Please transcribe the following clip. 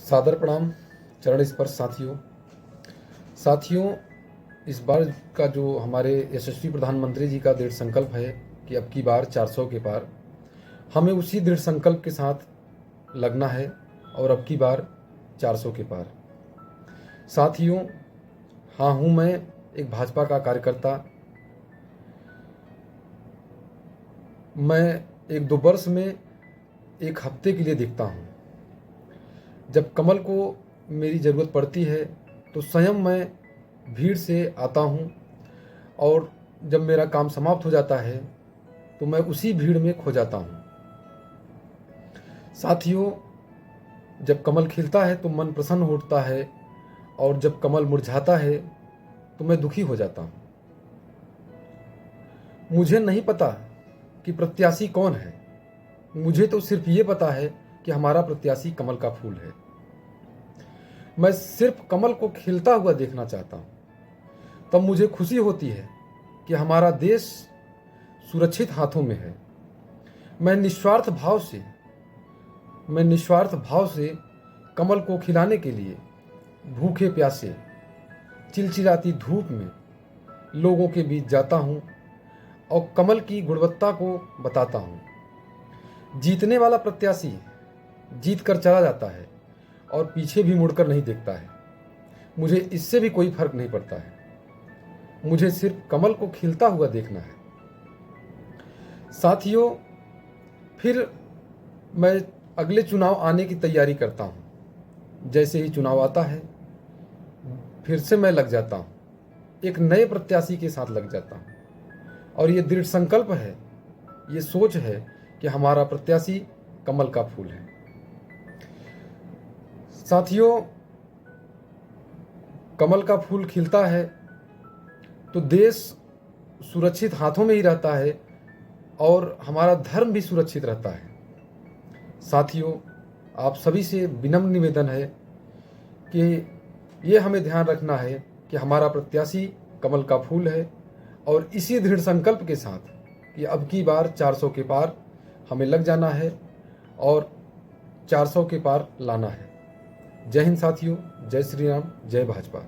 सादर प्रणाम। चरण स्पर्श साथियों, इस बार का जो हमारे यशस्वी प्रधानमंत्री जी का दृढ़ संकल्प है कि अब की बार 400 के पार, हमें उसी दृढ़ संकल्प के साथ लगना है और अब की बार 400 के पार। साथियों, हाँ हूँ मैं एक भाजपा का कार्यकर्ता। मैं एक दो वर्ष में एक हफ्ते के लिए दिखता हूँ। जब कमल को मेरी ज़रूरत पड़ती है तो स्वयं मैं भीड़ से आता हूँ, और जब मेरा काम समाप्त हो जाता है तो मैं उसी भीड़ में खो जाता हूँ। साथियों, जब कमल खिलता है तो मन प्रसन्न होता है, और जब कमल मुरझाता है तो मैं दुखी हो जाता हूँ। मुझे नहीं पता कि प्रत्याशी कौन है, मुझे तो सिर्फ ये पता है कि हमारा प्रत्याशी कमल का फूल है। मैं सिर्फ कमल को खिलता हुआ देखना चाहता हूँ, तब मुझे खुशी होती है कि हमारा देश सुरक्षित हाथों में है। मैं निस्वार्थ भाव से कमल को खिलाने के लिए भूखे प्यासे चिलचिलाती धूप में लोगों के बीच जाता हूँ और कमल की गुणवत्ता को बताता हूँ। जीतने वाला प्रत्याशी जीत कर चला जाता है और पीछे भी मुड़कर नहीं देखता है। मुझे इससे भी कोई फर्क नहीं पड़ता है, मुझे सिर्फ कमल को खिलता हुआ देखना है। साथियों, फिर मैं अगले चुनाव आने की तैयारी करता हूँ। जैसे ही चुनाव आता है फिर से मैं लग जाता हूँ, एक नए प्रत्याशी के साथ लग जाता हूँ, और ये दृढ़ संकल्प है, ये सोच है कि हमारा प्रत्याशी कमल का फूल है। साथियों, कमल का फूल खिलता है तो देश सुरक्षित हाथों में ही रहता है और हमारा धर्म भी सुरक्षित रहता है। साथियों, आप सभी से विनम्र निवेदन है कि ये हमें ध्यान रखना है कि हमारा प्रत्याशी कमल का फूल है, और इसी दृढ़ संकल्प के साथ कि अब की बार 400 के पार हमें लग जाना है और 400 के पार लाना है। जय हिंद साथियों, जय श्री राम, जय भाजपा।